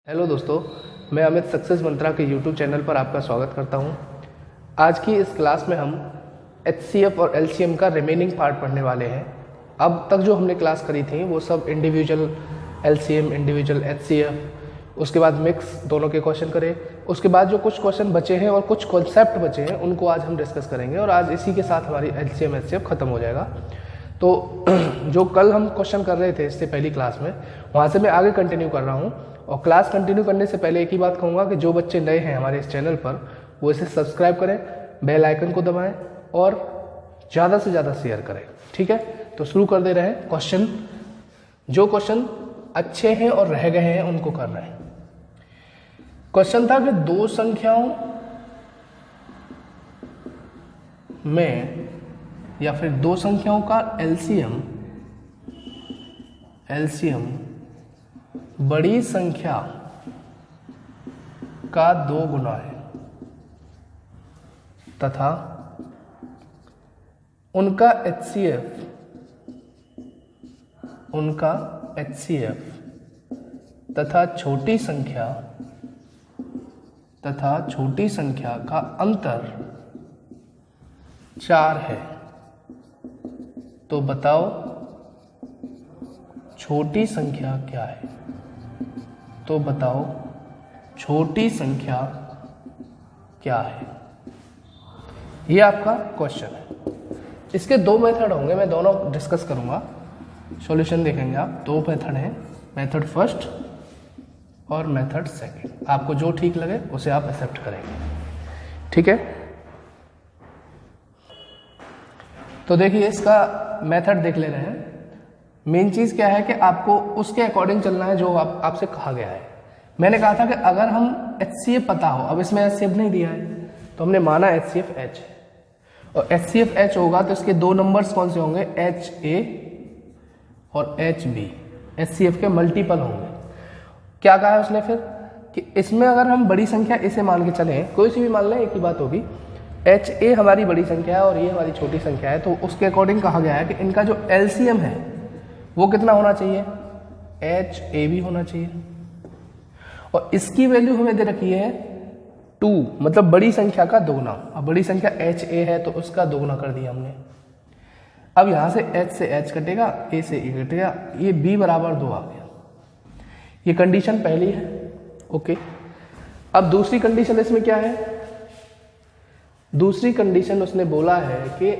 Hello दोस्तों, मैं Amit success मंत्रा के यूट्यूब चैनल पर आपका स्वागत करता हूं। आज की इस क्लास में हम HCF और LCM का रिमेनिंग पार्ट पढ़ने वाले हैं। अब तक जो हमने क्लास करी थी वो सब इंडिविजुअल LCM, इंडिविजुअल HCF, उसके बाद मिक्स दोनों के क्वेश्चन करें। उसके बाद जो कुछ क्वेश्चन बचे हैं और कुछ कॉन्सेप्ट बचे हैं उनको आज हम डिस्कस करेंगे और आज इसी के साथ हमारी LCM HCF ख़त्म हो जाएगा। तो जो कल हम क्वेश्चन कर रहे थे इससे पहली क्लास में, वहाँ से मैं आगे कंटिन्यू कर रहा हूँ। और क्लास कंटिन्यू करने से पहले एक ही बात कहूँगा कि जो बच्चे नए हैं हमारे इस चैनल पर वो इसे सब्सक्राइब करें, बेल आइकन को दबाएं और ज़्यादा से ज़्यादा शेयर करें। ठीक है, तो शुरू कर दे रहे हैं क्वेश्चन। जो क्वेश्चन अच्छे हैं और रह गए हैं उनको कर रहे हैं। क्वेश्चन था कि दो संख्याओं में या फिर दो संख्याओं का LCM बड़ी संख्या का 2 गुना है तथा उनका HCF तथा छोटी संख्या का अंतर 4 है। तो बताओ छोटी संख्या क्या है? ये आपका क्वेश्चन है। इसके दो मेथड होंगे, मैं दोनों डिस्कस करूंगा। सॉल्यूशन देखेंगे आप। दो मेथड हैं, मेथड फर्स्ट और मेथड सेकंड। आपको जो ठीक लगे उसे आप एक्सेप्ट करेंगे। ठीक है, तो देखिए इसका मेथड देख ले रहे हैं। मेन चीज़ क्या है कि आपको उसके अकॉर्डिंग चलना है जो आपसे कहा गया है। मैंने कहा था कि अगर हम HCF पता हो, अब इसमें HCF नहीं दिया है तो हमने माना HCF H है और HCF H होगा तो इसके दो नंबर्स कौन से होंगे? HA और HB HCF के मल्टीपल होंगे। क्या कहा है उसने फिर कि इसमें अगर हम बड़ी संख्या इसे मान के चलें, कोई सी भी मान लें, एक ही बात होगी। HA हमारी बड़ी संख्या है और ये हमारी छोटी संख्या है, तो उसके अकॉर्डिंग कहा गया है कि इनका जो LCM है वो कितना होना चाहिए? HAB होना चाहिए। और इसकी वैल्यू हमें दे रखी है 2, मतलब बड़ी संख्या का दोगुना। अब बड़ी संख्या HA है तो उसका दोगुना कर दिया हमने। अब यहां से H से H कटेगा, A से A कटेगा, ये B बराबर 2 आ गया। ये कंडीशन पहली है। ओके, अब दूसरी कंडीशन इसमें क्या है? दूसरी कंडीशन उसने बोला है कि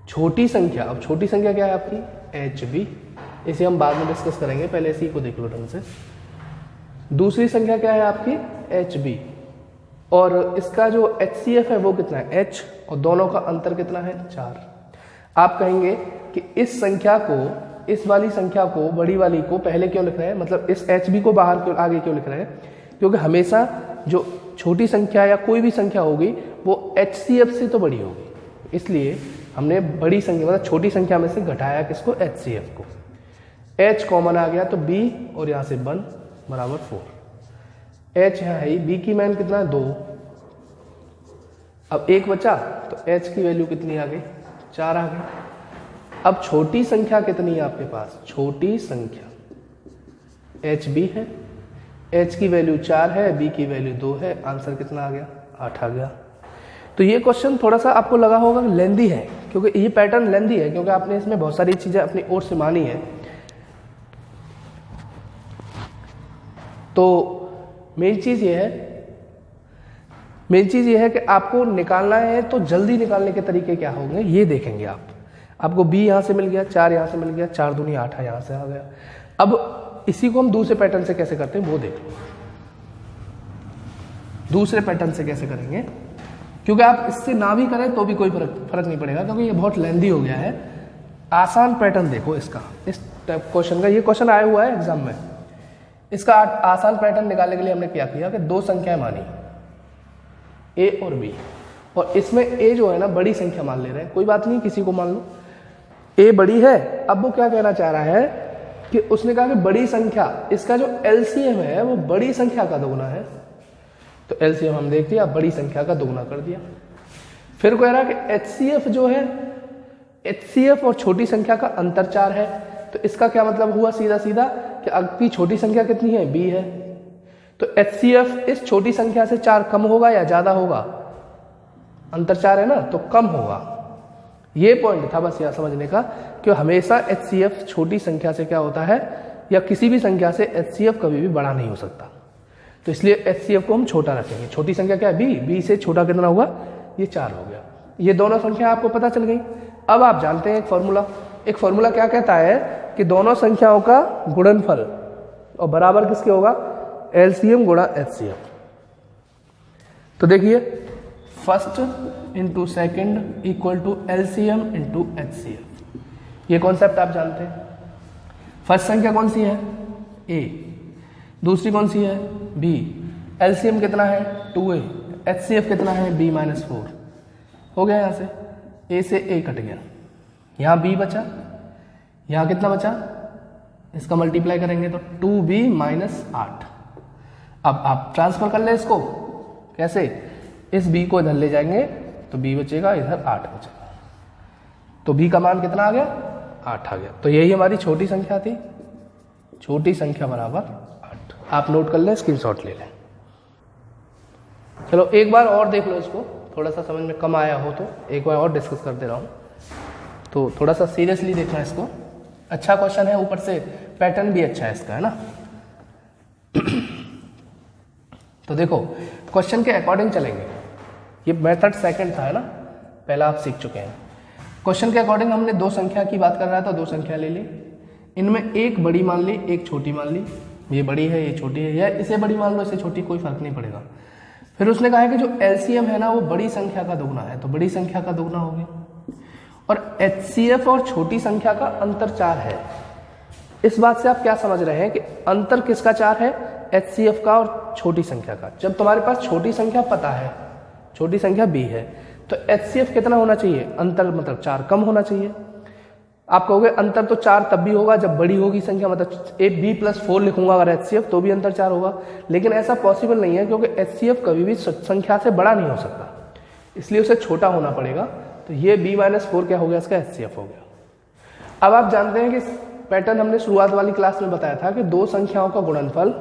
छोटी संख्या, अब छोटी संख्या क्या है आपकी? HB। इसे हम बाद में डिस्कस करेंगे, पहले इसी को देख लो ढंग से। दूसरी संख्या क्या है आपकी? HB। और इसका जो HCF है वो कितना है? H। और दोनों का अंतर कितना है? 4। आप कहेंगे कि इस संख्या को, इस वाली संख्या को, बड़ी वाली को पहले क्यों लिख रहे हैं, मतलब इस HB को बाहर क्यों, आगे क्यों लिख रहे हैं? क्योंकि हमेशा जो छोटी संख्या या कोई भी संख्या होगी वो HCF से तो बड़ी होगी, इसलिए हमने बड़ी संख्या मतलब छोटी संख्या में से घटाया किसको? HCF को। H कॉमन आ गया तो B और यहाँ से 1 बराबर 4। H यहाँ है, B की मान कितना है? 2। अब 1 बचा तो H की वैल्यू कितनी आ गई? 4 आ गई। अब छोटी संख्या कितनी है आपके पास? छोटी संख्या HB है, H की वैल्यू 4 है, B की वैल्यू 2 है। आंसर कितना आ गया? 8 आ गया। तो ये क्वेश्चन थोड़ा सा आपको लगा होगा लेंदी है, क्योंकि ये पैटर्न लेंदी है, क्योंकि आपने इसमें बहुत सारी चीज़ें अपनी ओर से मानी है। तो मेन चीज़ ये है कि आपको निकालना है तो जल्दी निकालने के तरीके क्या होंगे ये देखेंगे आप। आपको B यहाँ से मिल गया, 4 यहाँ से मिल गया, 4 दूनी 8 यहाँ से आ गया। अब इसी को हम दूसरे पैटर्न से कैसे करते हैं वो देख लो। दूसरे पैटर्न से कैसे करेंगे, क्योंकि आप इससे ना भी करें तो भी कोई फर्क नहीं पड़ेगा, क्योंकि ये बहुत लेंदी हो गया है। आसान पैटर्न देखो इसका, इस क्वेश्चन का। ये क्वेश्चन आया हुआ है एग्जाम में। इसका आसान पैटर्न निकालने के लिए हमने क्या किया कि दो संख्याएं मानी, A और B, और इसमें A जो है ना बड़ी संख्या मान ले रहे हैं। कोई बात नहीं, किसी को मान लो। A बड़ी है। अब वो क्या कहना चाह रहा है कि उसने कहा कि बड़ी संख्या, इसका जो LCM है वो बड़ी संख्या का दोगुना है। तो LCM हम देख लिया, बड़ी संख्या का दोगुना कर दिया। फिर कह रहा है कि HCF जो है, HCF और छोटी संख्या का अंतर 4 है। तो इसका क्या मतलब हुआ सीधा सीधा कि आपकी छोटी संख्या कितनी है? B है। तो HCF इस छोटी संख्या से 4 कम होगा या ज़्यादा होगा? अंतर 4 है ना, तो कम होगा। ये पॉइंट था बस यह समझने का कि हमेशा HCF छोटी संख्या से क्या होता है, या किसी भी संख्या से HCF कभी भी बड़ा नहीं हो सकता। तो इसलिए HCF को हम छोटा रखेंगे। छोटी संख्या क्या है? B से छोटा कितना होगा? ये 4 हो गया। ये दोनों संख्या आपको पता चल गई। अब आप जानते हैं एक फॉर्मूला क्या कहता है कि दोनों संख्याओं का गुणनफल और बराबर किसके होगा? LCM गुणा HCF। तो देखिए, first into second equal to LCM into HCF। ये कॉन्सेप्ट आप जानते हैं। फर्स्ट संख्या कौन सी है? A। दूसरी कौन सी है? B। LCM कितना है? 2A। HCF कितना है? B-4। हो गया। यहाँ से A से A कट गया, यहाँ B बचा, यहाँ कितना बचा? इसका मल्टीप्लाई करेंगे तो 2B-8। अब आप ट्रांसफर कर लें इसको। कैसे? इस B को इधर ले जाएंगे तो B बचेगा, इधर 8 बचेगा। तो B का मान कितना आ गया? 8 आ गया। तो यही हमारी छोटी संख्या थी। छोटी संख्या बराबर 8। आप नोट कर लें, स्क्रीनशॉट ले लें। चलो एक बार और देख लो इसको, थोड़ा सा समझ में कम आया हो तो एक बार और डिस्कस करते रहा हूँ। तो थोड़ा सा सीरियसली देखना इसको। अच्छा क्वेश्चन है, ऊपर से पैटर्न भी अच्छा है इसका, है ना। तो देखो, क्वेश्चन के अकॉर्डिंग चलेंगे। ये मेथड सेकंड था, है ना, पहला आप सीख चुके हैं। क्वेश्चन के अकॉर्डिंग हमने दो संख्या की बात कर रहा था, दो संख्या ले ली। इनमें एक बड़ी मान ली, एक छोटी मान ली। ये बड़ी है, ये छोटी है, या इसे बड़ी मान लो, इसे छोटी, कोई फर्क नहीं पड़ेगा। फिर उसने कहा है कि जो LCM है ना, वो बड़ी संख्या का दोगुना है, तो बड़ी संख्या का दोगुना हो गया। और HCF और छोटी संख्या का अंतर 4 है। इस बात से आप क्या समझ रहे हैं कि अंतर किसका 4 है? HCF का और छोटी संख्या का। जब तुम्हारे पास छोटी संख्या पता है, छोटी संख्या B है, तो HCF कितना होना चाहिए? अंतर मतलब 4 कम होना चाहिए। आप कहोगे अंतर तो 4 तब भी होगा जब बड़ी होगी संख्या, मतलब B+4 लिखूंगा अगर HCF तो भी अंतर 4 होगा। लेकिन ऐसा पॉसिबल नहीं है, क्योंकि HCF कभी भी संख्या से बड़ा नहीं हो सकता, इसलिए उसे छोटा होना पड़ेगा। तो ये B-4 क्या हो गया? इसका HCF हो गया। अब आप जानते हैं कि पैटर्न हमने शुरुआत वाली क्लास में बताया था कि दो संख्याओं का गुणनफल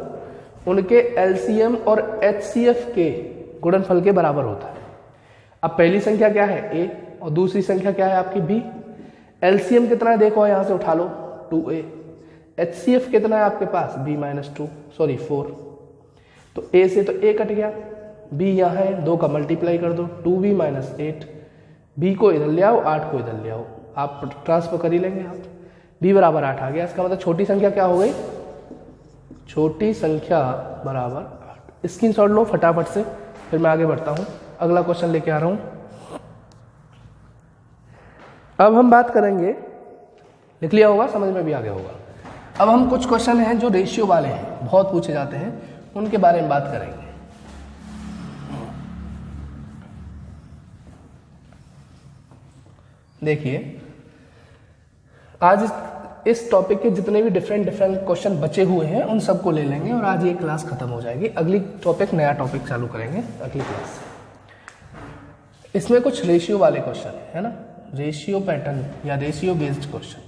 उनके LCM और HCF के गुणनफल के बराबर होता है। अब पहली संख्या क्या है? A, और दूसरी संख्या क्या है आपकी? B। LCM कितना है? देखो यहां से उठा लो, 2A। HCF कितना है आपके पास? B-4। तो A से तो A कट गया, B यहाँ है, 2 का मल्टीप्लाई कर दो, 2B-8। B को इधर ले आओ, 8 को इधर ले आओ, आप ट्रांसफर कर ही लेंगे आप। B बराबर 8 आ गया। इसका मतलब छोटी संख्या क्या हो गई? छोटी संख्या बराबर 8। स्क्रीनशॉट लो फटाफट से, फिर मैं आगे बढ़ता हूँ। अगला क्वेश्चन लेके आ रहा हूँ। अब हम बात करेंगे, लिख लिया होगा, समझ में भी आ गया होगा। अब हम कुछ क्वेश्चन हैं जो रेशियो वाले हैं, बहुत पूछे जाते हैं, उनके बारे में बात करेंगे। देखिए, आज इस टॉपिक के जितने भी डिफरेंट क्वेश्चन बचे हुए हैं उन सबको ले लेंगे और आज ये क्लास खत्म हो जाएगी। अगली टॉपिक, नया टॉपिक चालू करेंगे अगली क्लास से। इसमें कुछ रेशियो वाले क्वेश्चन है ना, रेशियो पैटर्न या ratio based question.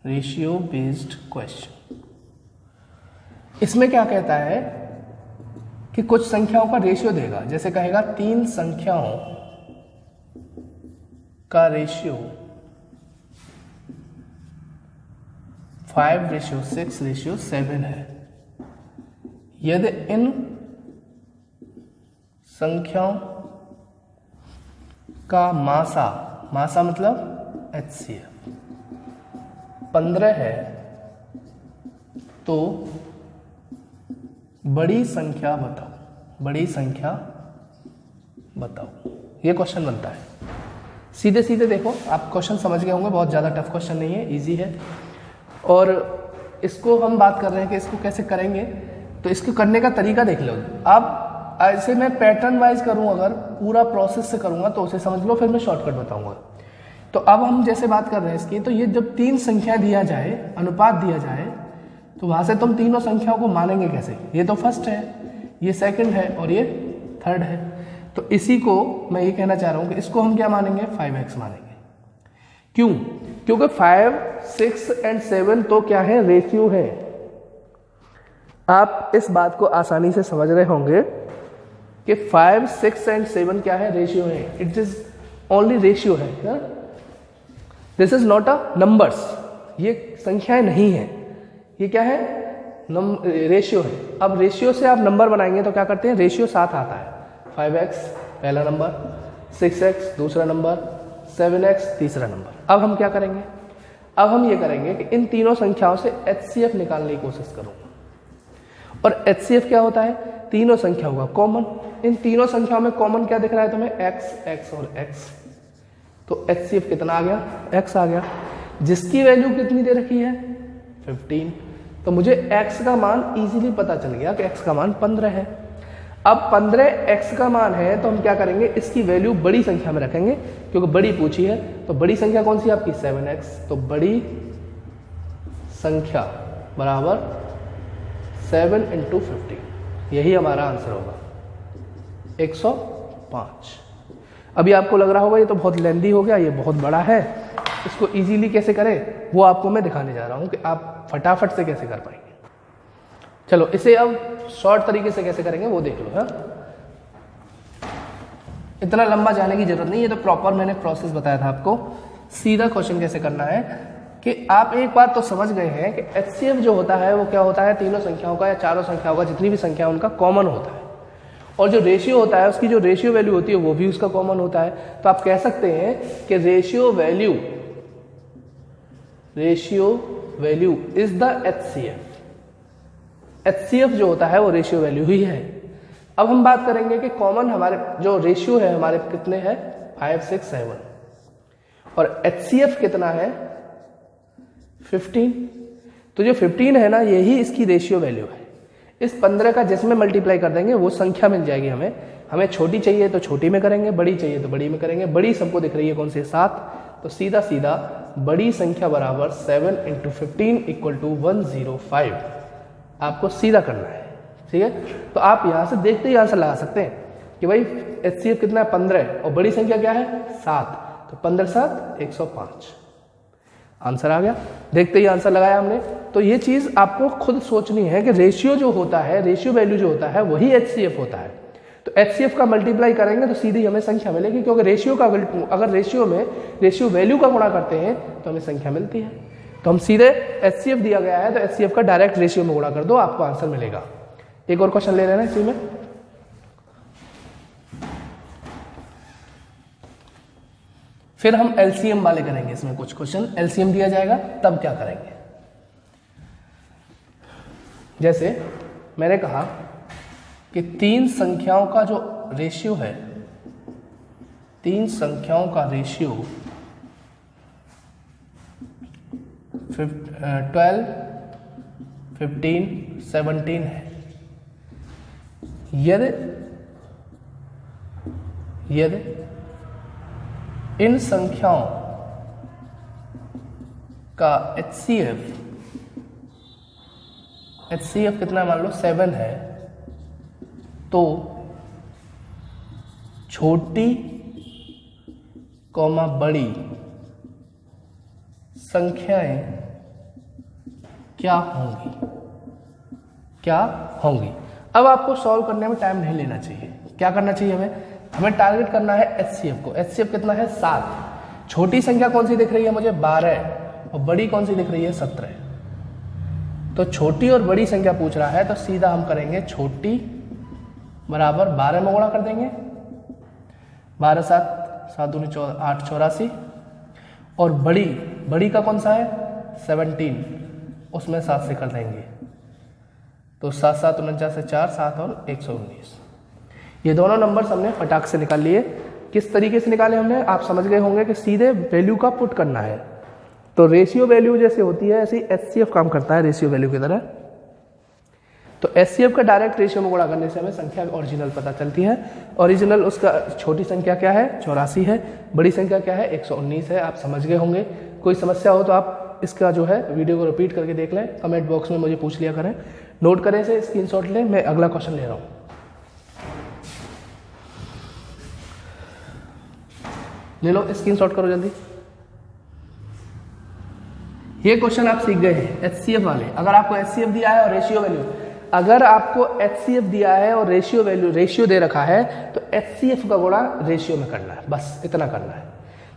Ratio based question, इसमें क्या कहता है कि कुछ संख्याओं का रेशियो देगा। जैसे कहेगा 3 संख्याओं का रेशियो 5:6:7 है। यदि इन संख्याओं का मासा मतलब HCF 15 है, तो बड़ी संख्या बताओ। बड़ी संख्या बताओ, ये क्वेश्चन बनता है। सीधे सीधे देखो, आप क्वेश्चन समझ गए होंगे, बहुत ज़्यादा टफ क्वेश्चन नहीं है, इजी है। और इसको हम बात कर रहे हैं कि इसको कैसे करेंगे, तो इसको करने का तरीका देख लो। अब ऐसे मैं पैटर्न वाइज करूं, अगर पूरा प्रोसेस से करूंगा तो उसे समझ लो, फिर मैं शॉर्टकट बताऊंगा। तो अब हम जैसे बात कर रहे हैं इसकी, तो ये जब 3 संख्या दिया जाए, अनुपात दिया जाए, तो वहां से तुम तीनों संख्याओं को मानेंगे कैसे? ये तो फर्स्ट है, ये सेकंड है और ये थर्ड है। तो इसी को मैं ये कहना चाह रहा हूं कि इसको हम क्या मानेंगे? 5x मानेंगे। क्यों? क्योंकि 5, 6 और 7 तो क्या है? रेशियो है। आप इस बात को आसानी से समझ रहे होंगे कि 5, 6 एंड 7 क्या है, रेशियो है। इट इज ओनली रेशियो है, this is not a numbers, ये संख्याएं नहीं है, ये क्या है, रेशियो है। अब रेशियो से आप नंबर बनाएंगे तो क्या करते हैं, रेशियो साथ आता है। 5x पहला नंबर, 6x दूसरा नंबर, 7x तीसरा नंबर। अब हम क्या करेंगे, अब हम ये करेंगे कि इन तीनों संख्याओं से HCF निकालने की कोशिश करूंगा। और HCF क्या होता है, तीनों संख्याओं का कॉमन। इन तीनों संख्याओं में कॉमन क्या दिख रहा है तुम्हें, x और x। तो HCF कितना आ गया, x आ गया, जिसकी वैल्यू कितनी दे रखी है, 15। तो मुझे x का मान इजीली पता चल गया कि x का मान 15 है। अब 15 x का मान है तो हम क्या करेंगे, इसकी वैल्यू बड़ी संख्या में रखेंगे क्योंकि बड़ी पूछी है। तो बड़ी संख्या कौन सी है आपकी, 7x। तो बड़ी संख्या बराबर 7 × 15, यही हमारा आंसर होगा 105। अभी आपको लग रहा होगा ये तो बहुत लेंदी हो गया, ये बहुत बड़ा है, इसको इजीली कैसे करें वो आपको मैं दिखाने जा रहा हूं कि आप फटाफट से कैसे कर पाएंगे। चलो इसे अब शॉर्ट तरीके से कैसे करेंगे वो देख लो। हाँ, इतना लंबा जाने की जरूरत नहीं, ये तो प्रॉपर मैंने प्रोसेस बताया था आपको। सीधा क्वेश्चन कैसे करना है कि आप एक बात तो समझ गए हैं कि HCF जो होता है वो क्या होता है, तीनों संख्याओं का या चारों संख्याओं का, जितनी भी संख्या उनका कॉमन होता है। और जो रेशियो होता है उसकी जो रेशियो वैल्यू होती है वो भी उसका कॉमन होता है। तो आप कह सकते हैं कि ratio value is the HCF। HCF जो होता है वो रेशियो वैल्यू ही है। अब हम बात करेंगे कि कॉमन हमारे जो रेशियो है हमारे कितने हैं, 5, 6, 7 और HCF कितना है, 15। तो जो 15 है ना, यही इसकी रेशियो वैल्यू है। इस 15 का जिसमें मल्टीप्लाई कर देंगे वो संख्या मिल जाएगी हमें। हमें छोटी चाहिए तो छोटी में करेंगे, बड़ी चाहिए तो बड़ी में करेंगे। बड़ी सबको दिख रही है कौन सी, 7। तो सीधा सीधा बड़ी संख्या बराबर 7 × 15 = 105 आपको सीधा करना है। ठीक है, तो आप यहां से देखते ही आंसर लगा सकते हैं कि भाई HCF कितना है, 15 और बड़ी संख्या क्या है, 7। तो 15 × 7 = 105 आंसर आ गया। देखते ही आंसर लगाया हमने। तो ये चीज आपको खुद सोचनी है कि रेशियो जो होता है, रेशियो वैल्यू जो होता है वही HCF होता है। तो HCF का मल्टीप्लाई करेंगे तो सीधी हमें संख्या मिलेगी, क्योंकि रेशियो का अगर रेशियो में रेशियो वैल्यू का गुणा करते हैं तो हमें संख्या मिलती है। तो हम सीधे HCF दिया गया है तो HCF का डायरेक्ट रेशियो में गुणा कर दो, आपको आंसर मिलेगा। एक और क्वेश्चन ले रहे हैं इसी में। फिर हम LCM वाले करेंगे, इसमें कुछ क्वेश्चन LCM दिया जाएगा तब क्या करेंगे। जैसे मैंने कहा कि तीन संख्याओं का जो रेशियो है, तीन संख्याओं का रेशियो 12, 15, 17 है। यदि इन संख्याओं का HCF कितना, मान लो 7 है, तो छोटी कॉमा बड़ी संख्याएं क्या होंगी। अब आपको सॉल्व करने में टाइम नहीं लेना चाहिए। क्या करना चाहिए, हमें टारगेट करना है HCF को। HCF कितना है, 7। छोटी संख्या कौन सी दिख रही है मुझे, 12, और बड़ी कौन सी दिख रही है, 17। तो छोटी और बड़ी संख्या पूछ रहा है तो सीधा हम करेंगे छोटी बराबर 12 में गुणा कर देंगे, 12 7 दूनी 8 84, और बड़ी का कौन सा है, 17, उसमें 7 से कर देंगे। तो 7 7 49 से 4, 7 और 119। ये दोनों नंबर्स हमने फटाक से निकाल लिए। किस तरीके से निकाले हमने, आप समझ गए होंगे कि सीधे वैल्यू का पुट करना है। तो रेशियो वैल्यू जैसे होती है ऐसे ही HCF काम करता है रेशियो वैल्यू की तरह। तो HCF का डायरेक्ट रेशियो में गुणा करने से हमें संख्या ओरिजिनल पता चलती है। ओरिजिनल उसका छोटी संख्या क्या है, 84 है, बड़ी संख्या क्या है, 119 है। आप समझ गए होंगे। कोई समस्या हो तो आप इसका जो है वीडियो को रिपीट करके देख लें, कमेंट बॉक्स में मुझे पूछ लिया करें, नोट करें इसे, स्क्रीनशॉट लें। मैं अगला क्वेश्चन ले रहा हूँ। ले लो, स्क्रीनशॉट करो जल्दी। ये क्वेश्चन आप सीख गए हैं HCF वाले। अगर आपको HCF दिया है और रेशियो वैल्यू, अगर आपको HCF दिया है और रेशियो दे रखा है तो HCF का गुणा रेशियो में करना है, बस इतना करना है।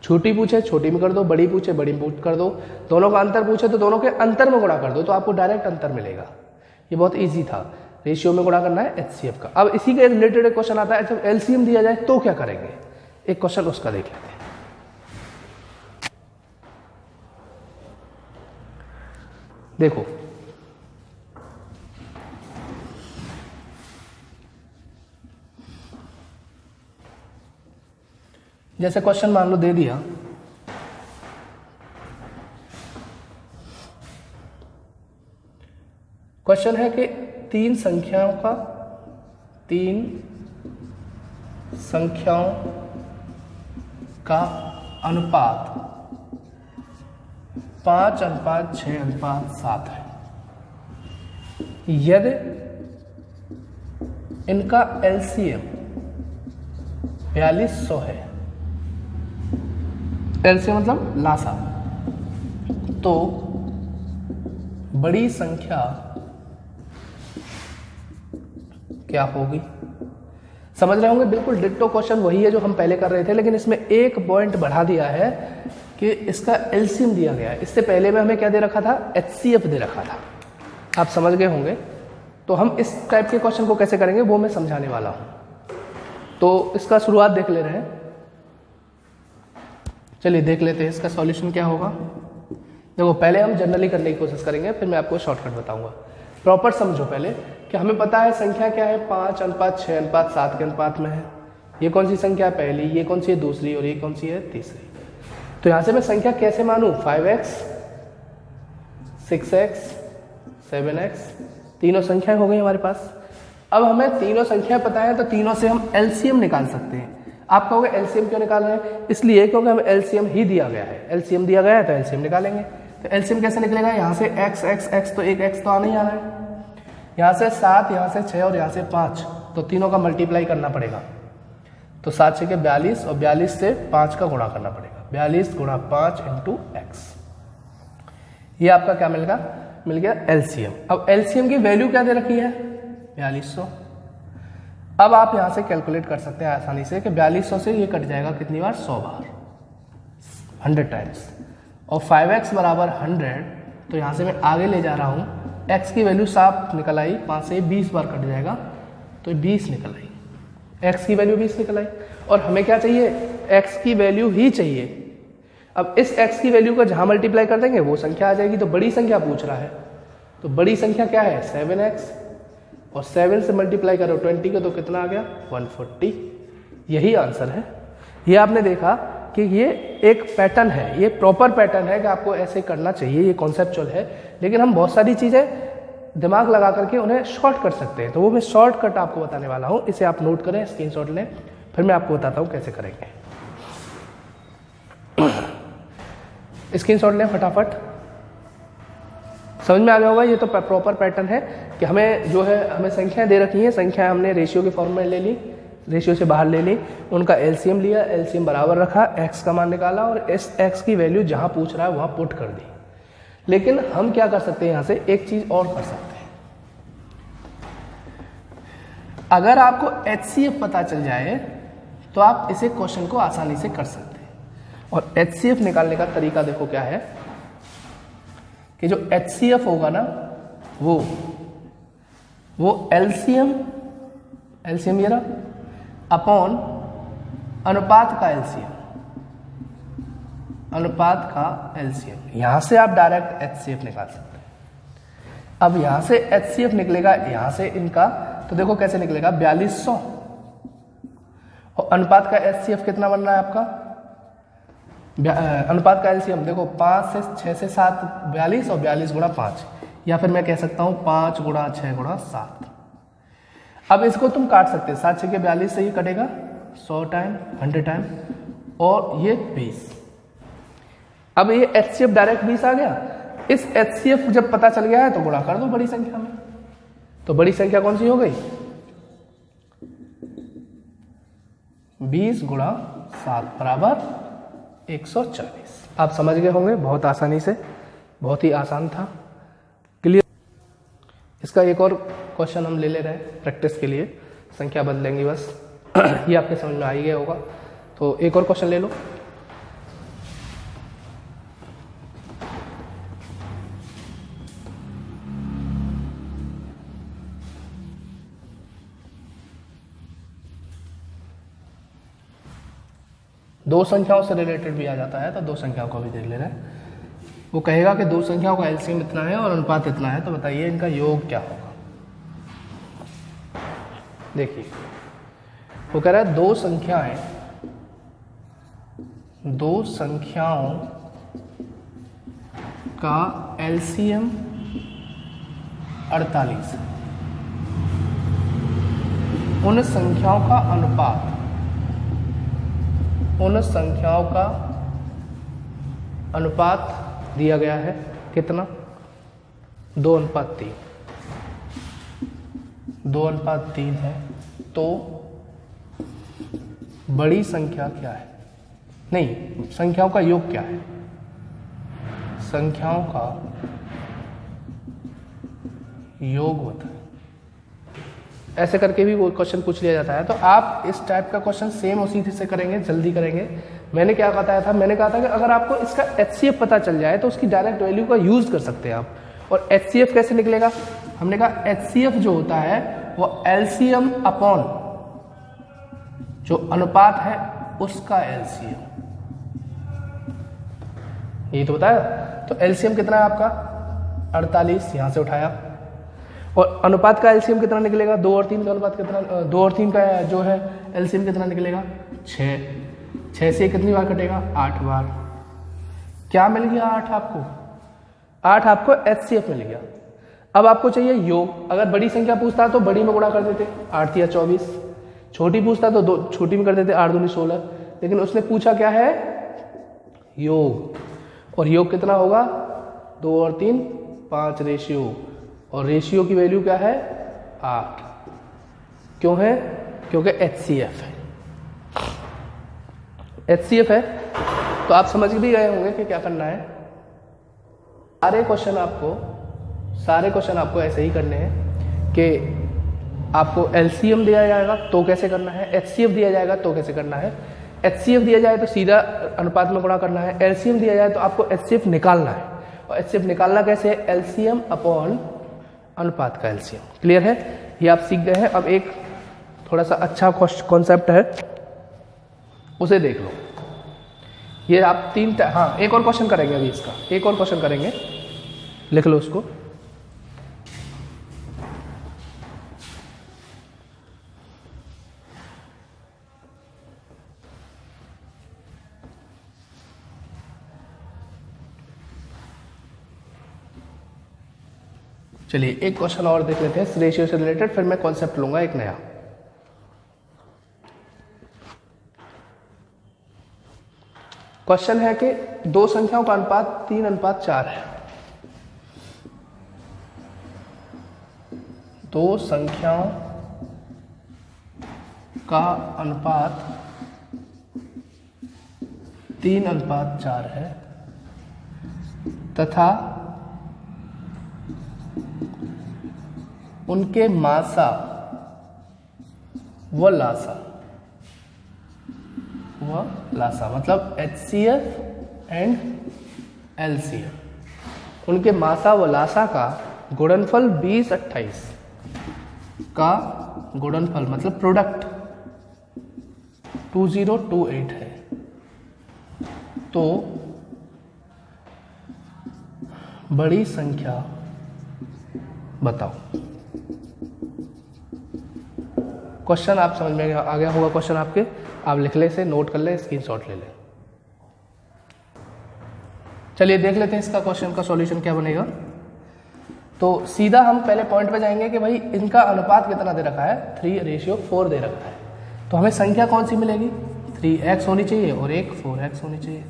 छोटी पूछे छोटी में कर दो, बड़ी पूछे बड़ी में कर दो, दोनों का अंतर पूछे तो दोनों के अंतर में गुणा कर दो, तो आपको डायरेक्ट अंतर मिलेगा। ये बहुत ईजी था, रेशियो में गुणा करना है HCF का। अब इसी के रिलेटेड एक क्वेश्चन आता है, जब LCM दिया जाए तो क्या करेंगे, एक क्वेश्चन उसका देख लेते हैं। देखो जैसे क्वेश्चन मान लो दे दिया, क्वेश्चन है कि तीन संख्याओं का अनुपात 5:6:7 है। यदि इनका LCM 4200 है, LCM मतलब लासा, तो बड़ी संख्या क्या होगी। समझ रहे होंगे, बिल्कुल डिट्टो क्वेश्चन वही है जो हम पहले कर रहे थे, लेकिन इसमें एक पॉइंट बढ़ा दिया है कि इसका LCM दिया गया है। इससे पहले में हमें क्या दे रखा था, HCF दे रखा था। आप समझ गए होंगे। तो हम इस टाइप के क्वेश्चन को कैसे करेंगे वो मैं समझाने वाला हूं। तो इसका शुरुआत देख ले रहे हैं, चलिए देख लेते हैं इसका सॉल्यूशन क्या होगा। देखो पहले हम जनरली करने की कोशिश करेंगे, फिर मैं आपको शॉर्टकट बताऊंगा। प्रॉपर समझो पहले कि हमें पता है संख्या क्या है, 5:6:7 के अनुपात में है। ये कौन सी संख्या है, पहली, ये कौन सी है, दूसरी, और ये कौन सी है, तीसरी। तो यहां से मैं संख्या कैसे मानूं, 5x 6x 7x, तीनों संख्याएं हो गई हमारे पास। अब हमें तीनों संख्याएं पता है तो तीनों से हम LCM निकाल सकते हैं। आप कहोगे LCM क्यों निकाल रहे हैं, इसलिए क्योंकि हमें LCM ही दिया गया है। LCM दिया गया है तो LCM निकालेंगे। तो LCM कैसे निकलेगा, यहाँ से x तो एक x तो आना ही आना है, यहाँ से 7, यहाँ से 6 और यहाँ से 5, तो तीनों का मल्टीप्लाई करना पड़ेगा। तो 7 6 के 42 और 42 से 5 का गुणा करना पड़ेगा, 42 × 5 × x। ये आपका क्या मिलेगा, मिल गया LCM। अब LCM की वैल्यू क्या दे रखी है, 4200। अब आप यहां से कैलकुलेट कर सकते हैं आसानी से कि 4200 से ये कट जाएगा कितनी बार, 100 बार, 100 टाइम्स। और 5x बराबर 100, तो यहां से मैं आगे ले जा रहा हूं, x की वैल्यू साफ निकल आई, 5 से 20 बार कट जाएगा तो 20 निकल आई, x की वैल्यू 20 निकल आई। और हमें क्या चाहिए, x की वैल्यू ही चाहिए। अब इस x की वैल्यू को जहां मल्टीप्लाई कर देंगे वो संख्या आ जाएगी। तो बड़ी संख्या पूछ रहा है, तो बड़ी संख्या क्या है, 7x, और 7 से मल्टीप्लाई करो 20 को तो कितना आ गया, 140। यही आंसर है। ये आपने देखा कि ये एक पैटर्न है, ये प्रॉपर पैटर्न है कि आपको ऐसे करना चाहिए, ये कॉन्सेप्चुअल है। लेकिन हम बहुत सारी चीज़ें दिमाग लगा करके उन्हें शॉर्ट कर सकते हैं, तो वो मैं शॉर्टकट आपको बताने वाला हूँ। इसे आप नोट करें, स्क्रीनशॉट लें, फिर मैं आपको बताता हूँ कैसे करेंगे। स्क्रीनशॉट लें फटाफट। समझ में आ गया होगा, ये तो प्रॉपर पैटर्न है कि हमें जो है, हमें संख्याएं दे रखी हैं, संख्या हमने रेशियो के फॉर्म में ले ली, रेशियो से बाहर ले ली, उनका LCM लिया, LCM बराबर रखा, x का मान निकाला और इस x की वैल्यू जहां पूछ रहा है वहां पुट कर दी। लेकिन हम क्या कर सकते हैं, यहां से एक चीज और कर सकते हैं। अगर आपको HCF पता चल जाए तो आप इसे क्वेश्चन को आसानी से कर सकते हैं। और HCF निकालने का तरीका देखो क्या है कि जो HCF होगा ना, वो LCM ये रहा अपॉन अनुपात का LCM, अनुपात का LCM। यहां से आप डायरेक्ट HCF निकाल सकते हैं। अब यहां से HCF निकलेगा, यहां से इनका, तो देखो कैसे निकलेगा, 4200, और अनुपात का HCF कितना बन रहा है आपका, अनुपात का LCM देखो 5 से 6 से 7 42, और 42 × 5, या फिर मैं कह सकता हूं 5 × 6 × 7। अब इसको तुम काट सकते हैं, 7 6 के 42 से ये कटेगा 100 टाइम, 100 टाइम, और ये 20। अब ये HCF डायरेक्ट 20 आ गया। इस HCF जब पता चल गया है तो गुणा कर दो बड़ी संख्या में। तो बड़ी संख्या कौन सी हो गई, 20 × 7 बराबर 140। आप समझ गए होंगे बहुत आसानी से, बहुत ही आसान था। क्लियर। इसका एक और क्वेश्चन हम ले रहे हैं प्रैक्टिस के लिए, संख्या बदलेंगे बस। ये आपके समझ में आ ही गया होगा। तो एक और क्वेश्चन ले लो। दो संख्याओं से रिलेटेड भी आ जाता है, तो दो संख्याओं को भी देख ले रहे हैं। वो कहेगा कि दो संख्याओं का एलसीएम इतना है और अनुपात इतना है, तो बताइए इनका योग क्या होगा। देखिए वो कह रहा है दो संख्याओं का एलसीएम 48, उन संख्याओं का अनुपात दिया गया है कितना, 2:3। 2:3 है, तो बड़ी संख्या क्या है, नहीं संख्याओं का योग क्या है, संख्याओं का योग होता है। ऐसे करके भी वो क्वेश्चन पूछ लिया जाता है। तो आप इस टाइप का क्वेश्चन सेम उसी से करेंगे, जल्दी करेंगे। मैंने क्या बताया था, मैंने कहा था कि अगर आपको इसका एचसीएफ पता चल जाए तो उसकी डायरेक्ट वैल्यू का यूज कर सकते हैं आप। और एचसीएफ कैसे निकलेगा, हमने कहा एचसीएफ जो होता है वो एलसीएम अपॉन जो अनुपात है उसका एलसीएम, ये तो बताया। तो एलसीएम कितना है आपका 48, यहां से उठाया। और अनुपात का एलसीएम कितना निकलेगा, 2 और 3 का अनुपात कितना, 2 और 3 का जो है एलसीएम कितना निकलेगा 6। 6 से कितनी बार कटेगा, 8 बार। क्या मिल गया 8 आपको, 8 आपको एचसीएफ मिल गया। अब आपको चाहिए योग। अगर बड़ी संख्या पूछता तो बड़ी में गुणा कर देते 8 या 24, छोटी पूछता तो दो छोटी में कर देते 8 दूनी 16। लेकिन उसने पूछा क्या है, योग। और योग कितना होगा, 2 और 3 5 रेशियो, और रेशियो की वैल्यू क्या है 8। क्यों है, क्योंकि एचसीएफ है। एचसीएफ है तो आप समझ भी गए होंगे कि क्या करना है। सारे क्वेश्चन आपको ऐसे ही करने हैं कि आपको एलसीएम दिया जाएगा तो कैसे करना है, एचसीएफ दिया जाएगा तो कैसे करना है। एचसीएफ दिया जाए तो सीधा अनुपात में गुणा करना है, एलसीएम दिया जाए तो आपको एचसीएफ निकालना है। और एचसीएफ निकालना कैसे है, एलसीएम अपॉन अनुपात का एलसीएम। क्लियर है, ये आप सीख गए हैं। अब एक थोड़ा सा अच्छा कॉन्सेप्ट है, उसे देख लो। ये आप हाँ एक और क्वेश्चन करेंगे, अभी इसका एक और क्वेश्चन करेंगे, लिख लो उसको। चलिए एक क्वेश्चन और देख लेते हैं रेशियो से रिलेटेड, फिर मैं कॉन्सेप्ट लूंगा एक नया। क्वेश्चन है कि दो संख्याओं का अनुपात 3:4 है। दो संख्याओं का अनुपात 3:4 है तथा उनके मासा व लासा मतलब एचसीएफ एंड एलसीएफ, उनके मासा व लासा का गुणनफल 20-28 का गुणनफल मतलब प्रोडक्ट 2028 है। तो बड़ी संख्या बताओ। क्वेश्चन आप समझ में आ गया होगा, क्वेश्चन आपके आप लिख ले, से नोट कर ले, स्क्रीनशॉट ले ले। चलिए देख लेते हैं इसका क्वेश्चन का सॉल्यूशन क्या बनेगा। तो सीधा हम पहले पॉइंट पे जाएंगे कि भाई इनका अनुपात कितना दे रखा है, 3:4 दे रखा है। तो हमें संख्या कौन सी मिलेगी, 3x होनी चाहिए और एक 4x होनी चाहिए।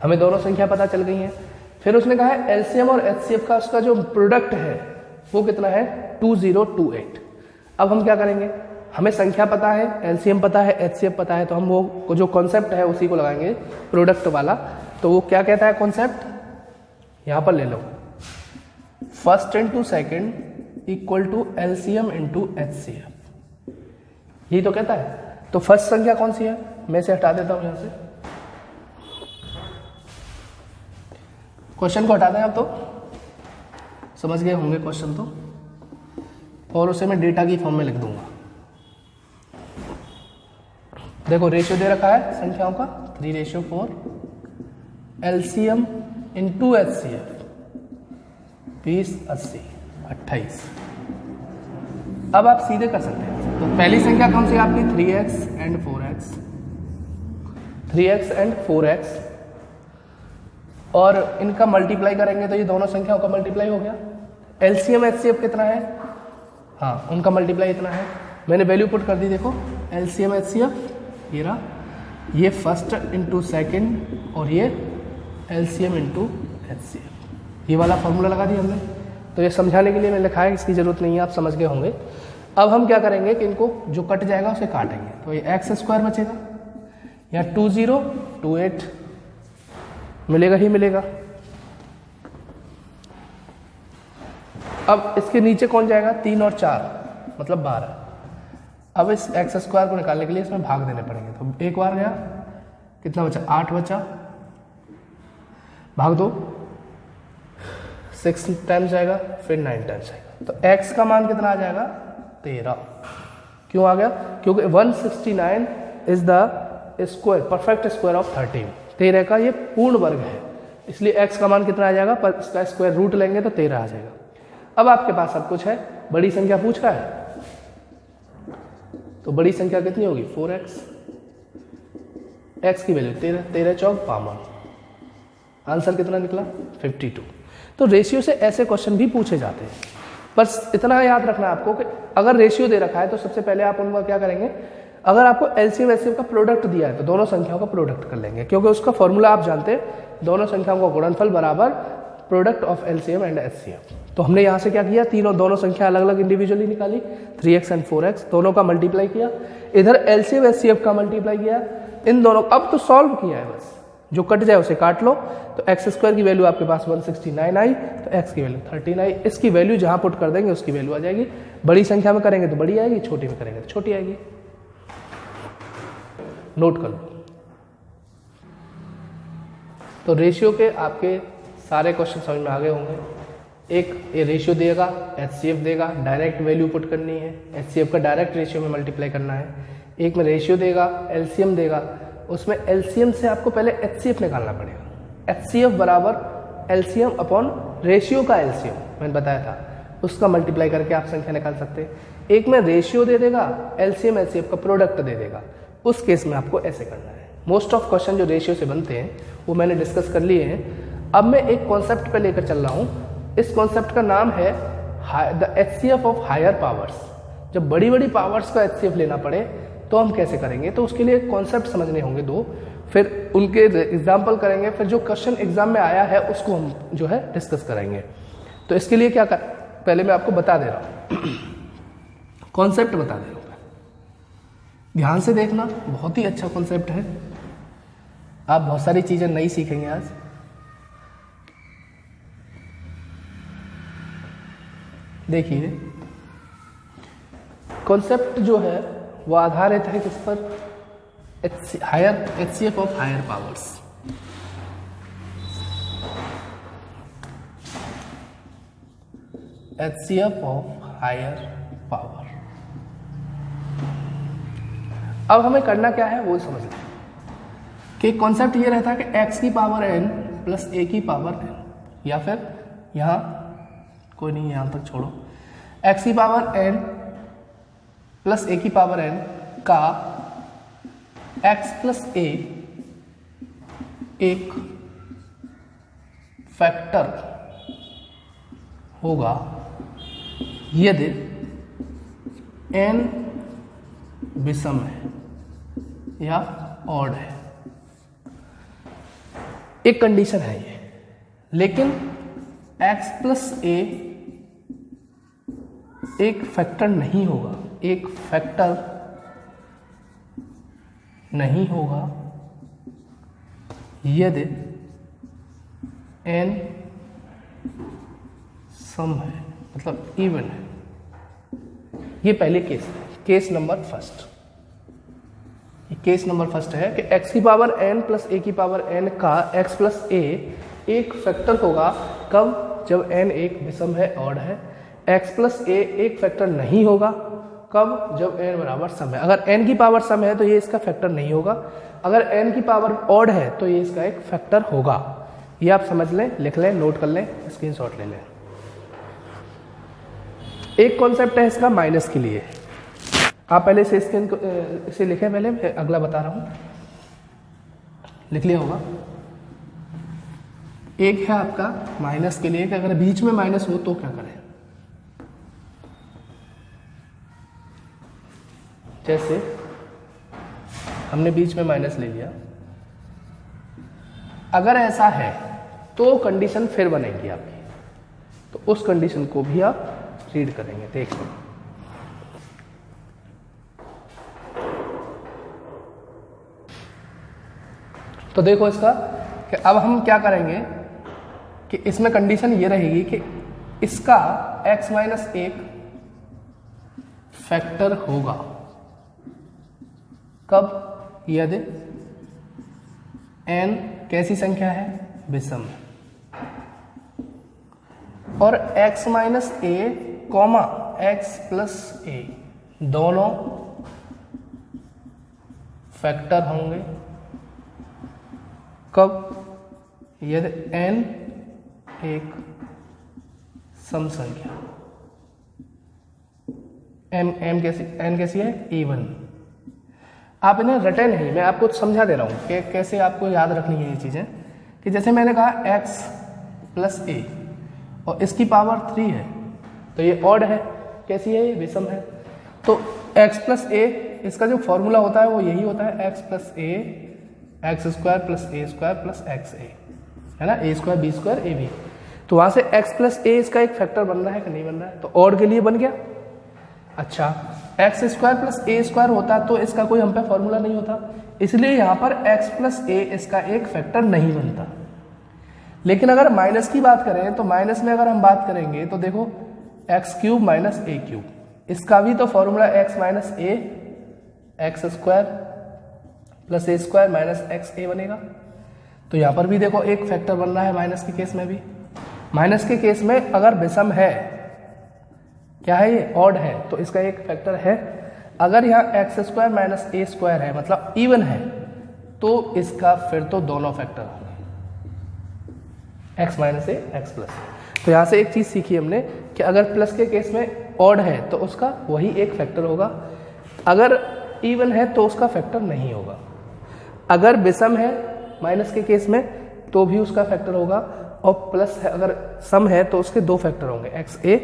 हमें दोनों संख्या पता चल गई हैं। फिर उसने कहा है एलसीएम और एचसीएफ का उसका जो प्रोडक्ट है वो कितना है, 2028। अब हम क्या करेंगे, हमें संख्या पता है, एलसीएम पता है, एचसीएफ पता है, तो हम वो जो कॉन्सेप्ट है उसी को लगाएंगे प्रोडक्ट वाला। तो वो क्या कहता है कॉन्सेप्ट, यहां पर ले लो, first into second equal to LCM into HCF, यही तो कहता है। तो फर्स्ट संख्या कौन सी है, मैं से हटा देता हूं यहां से, क्वेश्चन को हटा दें आप, तो समझ गए होंगे क्वेश्चन तो, और उसे मैं डेटा की फॉर्म में लिख दूंगा। देखो रेशियो दे रखा है संख्याओं का 3:4, एलसीएम इंटू एचसीएफ 20, 80, 28। अब आप सीधे कर सकते हैं। तो पहली संख्या कौन सी है आपकी 3x and 4x, 3x and 4x, और इनका मल्टीप्लाई करेंगे तो ये दोनों संख्याओं का मल्टीप्लाई हो गया। एलसीएम एचसीएफ कितना है, हाँ उनका मल्टीप्लाई इतना है, मैंने वैल्यू पुट कर दी। देखो एलसीएम एचसीएफ ये रहा, ये फर्स्ट इंटू सेकेंड और ये एलसीएम इंटू एचसीएफ, ये वाला फॉर्मूला लगा दिया हमने। तो ये समझाने के लिए मैंने लिखा है, इसकी जरूरत नहीं है, आप समझ गए होंगे। अब हम क्या करेंगे कि इनको जो कट जाएगा उसे काटेंगे, तो ये एक्स स्क्वायर बचेगा, या 2028 मिलेगा ही मिलेगा। अब इसके नीचे कौन जाएगा, 3 और 4 मतलब 12। अब इस एक्स स्क्वायर को निकालने के लिए इसमें भाग देने पड़ेंगे, तो एक बार गया, कितना बचा 8 बचा, भाग दो, 6 टाइम्स जाएगा, फिर 9 टाइम्स जाएगा, तो x का मान कितना आ जाएगा 13। क्यों आ गया, क्योंकि 169 is the square, perfect square of 13, 13 का ये पूर्ण वर्ग है, इसलिए x का मान कितना आ जाएगा, पर इसका स्क्वायर रूट लेंगे तो 13 आ जाएगा। अब आपके पास सब कुछ है, बड़ी संख्या पूछ रहा है, तो बड़ी संख्या कितनी होगी 4x, x की वैल्यू 13, 13 चौक 52, आंसर कितना निकला 52। तो रेशियो से ऐसे क्वेश्चन भी पूछे जाते हैं, बस इतना याद रखना आपको कि अगर रेशियो दे रखा है तो सबसे पहले आप उनका क्या करेंगे, अगर आपको एलसीएम एचसीएफ का प्रोडक्ट दिया है तो दोनों संख्याओं का प्रोडक्ट कर लेंगे, क्योंकि उसका फॉर्मूला आप जानते हैं, दोनों संख्याओं का गुणनफल बराबर product of LCM and HCF. तो हमने यहाँ से क्या किया, दोनों संख्या अलग अलग इंडिविजुअली निकाली, 3x एंड 4x, दोनों का मल्टीप्लाई किया, इधर एलसीएम एचसीएफ का मल्टीप्लाई किया, इन दोनों अब तो सॉल्व किया है, बस जो कट जाए उसे काट लो। तो एक्स स्क्वायर की वैल्यू आपके पास 169 आई, तो एक्स की वैल्यू 13 आई, इसकी वैल्यू जहां पुट कर देंगे उसकी वैल्यू आ जाएगी। बड़ी संख्या में करेंगे तो बड़ी आएगी, छोटी में करेंगे तो छोटी आएगी, नोट कर लो। तो रेशियो के आपके सारे क्वेश्चन समझ में आ गए होंगे। एक ये रेशियो देगा, एचसीएफ देगा, डायरेक्ट वैल्यू पुट करनी है, एचसीएफ का डायरेक्ट रेशियो में मल्टीप्लाई करना है। एक में रेशियो देगा, एलसीएम देगा, उसमें एलसीएम से आपको पहले एचसीएफ निकालना पड़ेगा। एचसीएफ बराबर एलसीएम अपॉन रेशियो का एलसीएम, मैंने बताया था, उसका मल्टीप्लाई करके आप संख्या निकाल सकते हैं। एक में रेशियो दे देगा, एलसीएम एचसीएफ का प्रोडक्ट दे देगा, उस केस में आपको ऐसे करना है। मोस्ट ऑफ क्वेश्चन जो रेशियो से बनते हैं वो मैंने डिस्कस कर लिए हैं। अब मैं एक कॉन्सेप्ट पे लेकर चल रहा हूँ, इस कॉन्सेप्ट का नाम है the HCF of higher powers. जब बड़ी बड़ी पावर्स का एचसीएफ लेना पड़े तो हम कैसे करेंगे, तो उसके लिए कॉन्सेप्ट समझने होंगे दो, फिर उनके एग्जाम्पल करेंगे, फिर जो क्वेश्चन एग्जाम में आया है उसको हम जो है डिस्कस करेंगे। तो इसके लिए क्या कर, पहले मैं आपको बता दे रहा हूँ, कॉन्सेप्ट बता दे रहा हूँ, ध्यान से देखना, बहुत ही अच्छा कॉन्सेप्ट है, आप बहुत सारी चीजें नई सीखेंगे आज। देखिए कॉन्सेप्ट जो है वो आधारित है किस पर, higher HCF of higher powers. HCF of higher power. अब हमें करना क्या है वो समझ लें कि कॉन्सेप्ट ये रहता है कि x की पावर n प्लस a की पावर n, या फिर यहां कोई नहीं, यहां तक छोड़ो, x की पावर n प्लस a की पावर n का x प्लस a एक फैक्टर होगा यदि n विषम है या ऑड है। एक कंडीशन है ये, लेकिन x प्लस a एक फैक्टर नहीं होगा, एक फैक्टर नहीं होगा यदि n सम है, मतलब इवन है। ये पहले केस है, case number first. Case number first है कि x की पावर n प्लस a की पावर n का x प्लस a एक फैक्टर होगा। कब? जब n एक विषम है, ऑड है। x प्लस a एक फैक्टर नहीं होगा। कब? जब n बराबर सम है। अगर n की पावर सम है तो ये इसका फैक्टर नहीं होगा। अगर n की पावर ऑड है तो ये इसका एक फैक्टर होगा। ये आप समझ लें, लिख लें, नोट कर लें, स्क्रीनशॉट ले लें। एक कॉन्सेप्ट है इसका माइनस के लिए। आप पहले से इसे लिखें, पहले मैं अगला बता रहा हूं, लिख लिया होगा। एक है आपका माइनस के लिए कि अगर बीच में माइनस हो तो क्या करें। जैसे हमने बीच में माइनस ले लिया, अगर ऐसा है तो कंडीशन फिर बनेगी आपकी, तो उस कंडीशन को भी आप रीड करेंगे। देख लो, तो देखो इसका कि अब हम क्या करेंगे कि इसमें कंडीशन ये रहेगी कि इसका x माइनस एक फैक्टर होगा। कब? यदि n कैसी संख्या है? विषम। और x minus a comma x plus a दोनों फैक्टर होंगे। कब? यदि n एक सम संख्या, n कैसी है? इवन। आप इन्हें रटे नहीं, मैं आपको समझा दे रहा हूं कि कैसे आपको याद रखनी है ये चीजें। कि जैसे मैंने कहा x प्लस a और इसकी पावर 3 है, तो ये ऑड है। कैसी है? ये विषम है। तो x प्लस a, इसका जो फॉर्मूला होता है वो यही होता है, x plus a x square plus a square plus x a, है ना, a square b square a b. तो वहां से x प्लस ए इसका एक फैक्टर बन रहा है कि नहीं बन रहा है? तो ऑड के लिए बन गया। अच्छा, x square plus a square होता तो इसका कोई हम पे फॉर्मूला नहीं होता, इसलिए यहाँ पर x प्लस ए इसका एक फैक्टर नहीं बनता। लेकिन अगर माइनस की बात करें तो माइनस में अगर हम बात करेंगे तो देखो एक्स क्यूब माइनस ए क्यूब, इसका भी तो formula x minus A x square plus a square minus x ए बनेगा। तो यहाँ पर भी देखो एक फैक्टर बन रहा है माइनस के केस में भी। माइनस के केस में अगर विषम है, क्या है ये? ऑड है, तो इसका एक फैक्टर है। अगर यहाँ एक्स स्क्वायर माइनस ए स्क्वायर है, मतलब इवन है, तो इसका फिर तो दोनों फैक्टर होंगे, एक्स माइनस ए एक्स प्लस। तो यहाँ से एक चीज सीखी हमने कि अगर प्लस के केस में ऑड है तो उसका वही एक फैक्टर होगा, अगर इवन है तो उसका फैक्टर नहीं होगा। अगर विषम है माइनस के केस में तो भी उसका फैक्टर होगा, और प्लस है अगर सम है तो उसके दो फैक्टर होंगे, एक्स ए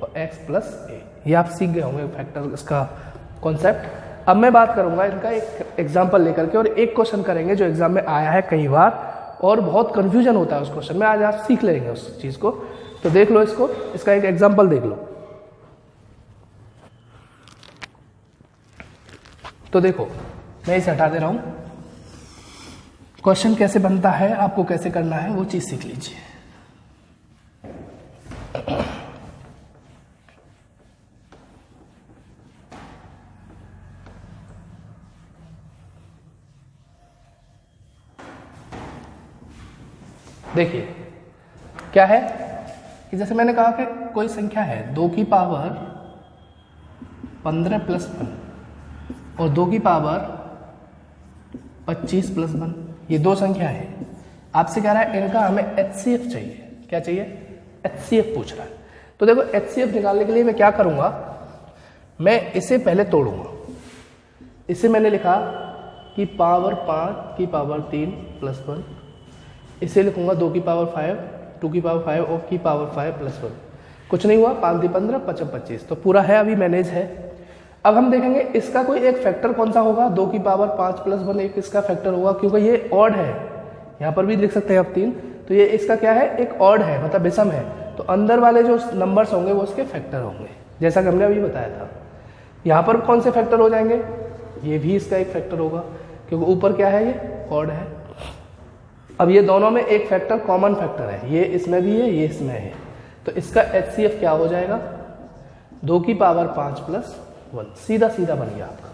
और एक्स प्लस ए। ये आप सीख गए होंगे फैक्टर इसका कॉन्सेप्ट। अब मैं बात करूंगा इनका एक एग्जांपल लेकर के, और एक क्वेश्चन करेंगे जो एग्जाम में आया है कई बार और बहुत कंफ्यूजन होता है उस क्वेश्चन में। आज आप सीख लेंगे उस चीज को, तो देख लो इसको, इसका एक एग्जाम्पल देख लो। तो देखो मैं इसे हटा दे रहा हूं, क्वेश्चन कैसे बनता है, आपको कैसे करना है वो चीज सीख लीजिए। देखिए क्या है कि जैसे मैंने कहा कि कोई संख्या है 2 की पावर 15 प्लस 1 और 2 की पावर 25 प्लस 1, ये दो संख्या है। आपसे कह रहा है इनका हमें HCF चाहिए। क्या चाहिए? HCF पूछ रहा है। तो देखो HCF निकालने के लिए मैं क्या करूंगा, मैं इसे पहले तोड़ूंगा। इसे मैंने लिखा कि पावर 5 की पावर 3 प्लस 1, इसे लिखूंगा 2 की पावर 5, 2 की पावर 5 और की पावर 5 प्लस 1। कुछ नहीं हुआ, 5 × 15 = 25, तो पूरा है, अभी मैनेज है। अब हम देखेंगे इसका कोई एक फैक्टर कौन सा होगा, 2 की पावर 5 प्लस 1 एक इसका फैक्टर होगा, क्योंकि ये ऑड है। यहाँ पर भी लिख सकते हैं आप 3, तो ये इसका क्या है, एक ऑड है, मतलब विषम है, तो अंदर वाले जो नंबर्स होंगे वो उसके फैक्टर होंगे, जैसा कि हमने अभी बताया था। यहाँ पर कौन से फैक्टर हो जाएंगे, ये भी इसका एक फैक्टर होगा, क्योंकि ऊपर क्या है, ये ऑड है। अब ये दोनों में एक फैक्टर कॉमन फैक्टर है, ये इसमें भी है, ये इसमें है, तो इसका HCF क्या हो जाएगा, 2 की पावर 5 प्लस 1, सीधा सीधा बन गया आपका।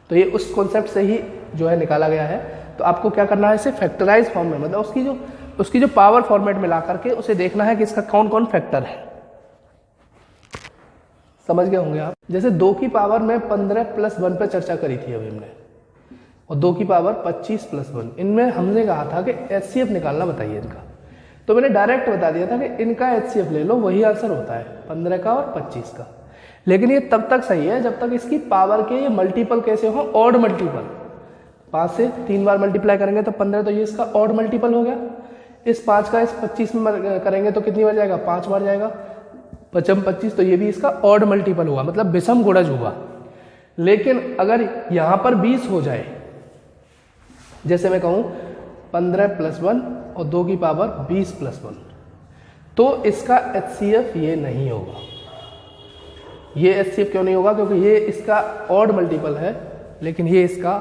तो ये उस कॉन्सेप्ट से ही जो है निकाला गया है। तो आपको क्या करना है, इसे फैक्टराइज फॉर्म में, मतलब उसकी जो पावर फॉर्मेट में ला करके उसे देखना है कि इसका कौन कौन फैक्टर है। समझ गए होंगे आप। जैसे 2 की पावर में 15 प्लस 1 पर चर्चा करी थी अभी हमने, और 2 की पावर 25 प्लस 1, इनमें हमने कहा था कि एचसीएफ निकालना बताइए इनका। तो मैंने डायरेक्ट बता दिया था कि इनका एचसीएफ ले लो, वही आंसर होता है 15 का और 25 का। लेकिन ये तब तक सही है जब तक इसकी पावर के ये मल्टीपल कैसे हो, ऑड मल्टीपल। 5 से 3 बार मल्टीप्लाई करेंगे तो 15, तो ये इसका ऑड मल्टीपल हो गया। इस 5 का इस 25 में करेंगे तो कितनी बार जाएगा, 5 बार जाएगा। 5 25, तो ये भी इसका ऑड मल्टीपल हुआ, मतलब विषम गुणज हुआ। लेकिन अगर यहां पर 20 हो जाए, जैसे मैं कहूं 15 प्लस 1 और 2 की पावर 20 प्लस 1, तो इसका एचसीएफ ये नहीं होगा। ये एचसीएफ क्यों नहीं होगा, क्योंकि ये इसका ऑड मल्टीपल है, लेकिन ये इसका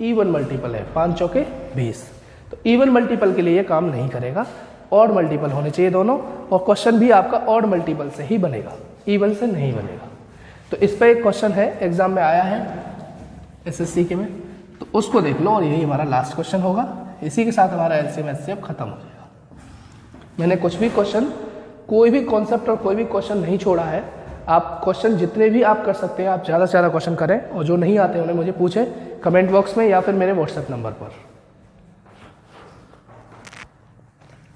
इवन मल्टीपल है, 5 चौके 20। तो इवन मल्टीपल के लिए ये काम नहीं करेगा, ऑड मल्टीपल होने चाहिए दोनों। और क्वेश्चन भी आपका ऑड मल्टीपल से ही बनेगा, इवन से नहीं बनेगा। तो इस पर एक क्वेश्चन है, एग्जाम में आया है एसएससी के में, तो उसको देख लो और यही हमारा लास्ट क्वेश्चन होगा। इसी के साथ हमारा एलसीएम एचसीएफ खत्म हो जाएगा। मैंने कुछ भी क्वेश्चन, कोई भी कॉन्सेप्ट और कोई भी क्वेश्चन नहीं छोड़ा है। आप क्वेश्चन जितने भी आप कर सकते हैं, आप ज़्यादा से ज़्यादा क्वेश्चन करें, और जो नहीं आते उन्हें मुझे पूछें कमेंट बॉक्स में या फिर मेरे व्हाट्सएप नंबर पर।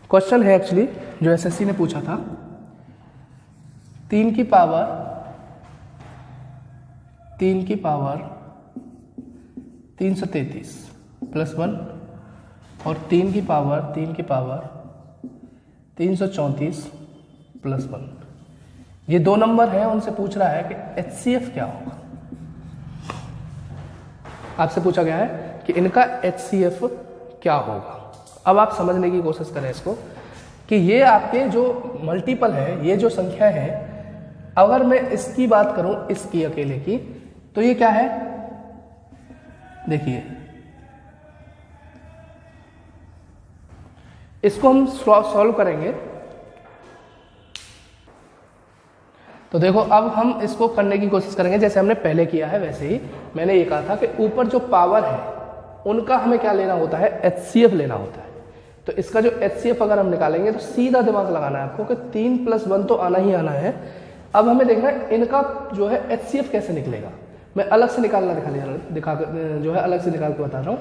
क्वेश्चन है एक्चुअली जो एसएससी ने पूछा था, 3 की पावर 333 प्लस 1 और 3 की पावर 334 प्लस 1, ये 2 नंबर हैं। उनसे पूछ रहा है कि एचसीएफ क्या होगा। आपसे पूछा गया है कि इनका एचसीएफ क्या होगा। अब आप समझने की कोशिश करें इसको, कि ये आपके जो मल्टीपल है, ये जो संख्या है, अगर मैं इसकी बात करूं, इसकी अकेले की, तो ये क्या है, देखिए इसको हम सॉल्व करेंगे। तो देखो अब हम इसको करने की कोशिश करेंगे जैसे हमने पहले किया है वैसे ही। मैंने ये कहा था कि ऊपर जो पावर है उनका हमें क्या लेना होता है, एचसीएफ लेना होता है। तो इसका जो एचसीएफ अगर हम निकालेंगे तो सीधा दिमाग लगाना है आपको कि 3 प्लस 1 तो आना ही आना है। अब हमें देखना है इनका जो है एचसीएफ कैसे निकलेगा। मैं अलग से निकालना जो है अलग से निकाल के बता रहा हूँ।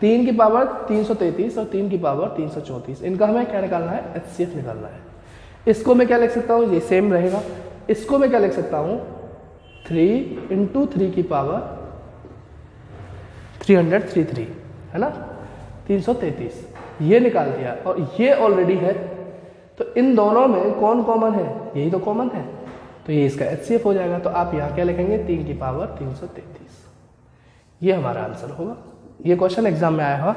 3 की पावर 333 और 3 की पावर 334, इनका हमें क्या निकालना है, एचसीएफ निकालना है। इसको मैं क्या लिख सकता हूँ, ये सेम रहेगा। इसको मैं क्या लिख सकता हूँ, 3 × 3 की पावर 333 है ना, 333, ये निकाल दिया। और ये ऑलरेडी है, तो इन दोनों में कौन कॉमन है, यही तो कॉमन है, तो ये इसका एचसीएफ हो जाएगा। तो आप यहाँ क्या लिखेंगे, 3 की पावर 333, ये हमारा आंसर होगा। ये क्वेश्चन एग्जाम में आया हुआ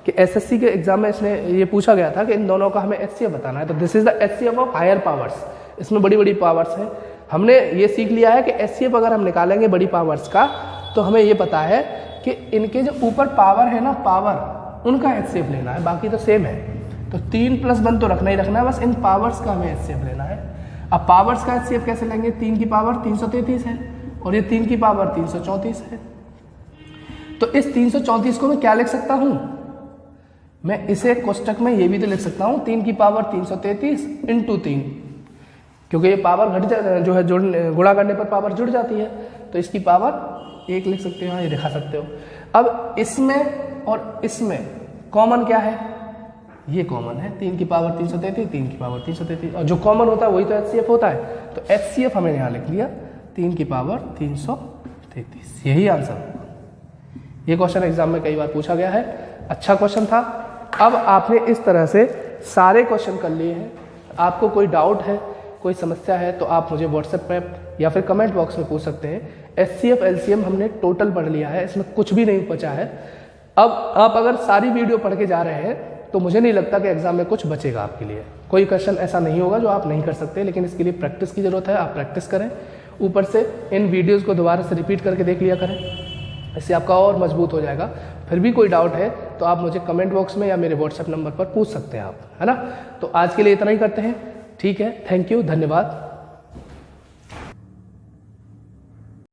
कि एसएससी के एग्जाम में इसने ये पूछा गया था कि इन दोनों का हमें एचसीएफ बताना है। तो this is the HCF of higher powers, इसमें बड़ी बड़ी पावर्स हैं। हमने ये सीख लिया है कि एचसीएफ अगर हम निकालेंगे बड़ी पावर्स का, तो हमें ये पता है कि इनके जो ऊपर पावर है ना, पावर, उनका एचसीएफ लेना है, बाकी तो सेम है। तो 3 + 1 तो रखना ही रखना है, बस इन पावर्स का हमें एचसीएफ लेना है। अब पावर्स का एचसीएफ कैसे लेंगे, 3 की पावर 333 है और ये 3 की पावर 334 है। तो इस 334 को मैं क्या लिख सकता हूं, मैं इसे कोष्टक में ये भी तो लिख सकता हूं, 3 की पावर 333 × 3, क्योंकि ये पावर जो है गुणा करने पर पावर जुड़ जाती है। तो इसकी पावर 1 लिख सकते हो, ये दिखा सकते हो। अब इसमें और इसमें कॉमन क्या है, ये कॉमन है, 3 की पावर 333, 3 की पावर 333, और जो कॉमन होता है वही तो एचसीएफ होता है। तो एचसीएफ हमें यहाँ लिख लिया 3 की पावर 333, यही आंसर होगा। ये क्वेश्चन एग्जाम में कई बार पूछा गया है, अच्छा क्वेश्चन था। अब आपने इस तरह से सारे क्वेश्चन कर लिए हैं। आपको कोई डाउट है, कोई समस्या है, तो आप मुझे व्हाट्सएप पे या फिर कमेंट बॉक्स में पूछ सकते हैं। एचसीएफ एलसीएम हमने टोटल पढ़ लिया है, इसमें कुछ भी नहीं बचा है। अब आप अगर सारी वीडियो पढ़ के जा रहे हैं तो मुझे नहीं लगता कि एग्जाम में कुछ बचेगा आपके लिए। कोई क्वेश्चन ऐसा नहीं होगा जो आप नहीं कर सकते, लेकिन इसके लिए प्रैक्टिस की जरूरत है। आप प्रैक्टिस करें, ऊपर से इन वीडियोज़ को दोबारा से रिपीट करके देख लिया करें, इससे आपका और मजबूत हो जाएगा। फिर भी कोई डाउट है तो आप मुझे कमेंट बॉक्स में या मेरे व्हाट्सएप नंबर पर पूछ सकते हैं आप, है ना। तो आज के लिए इतना ही करते हैं, ठीक है। थैंक यू, धन्यवाद।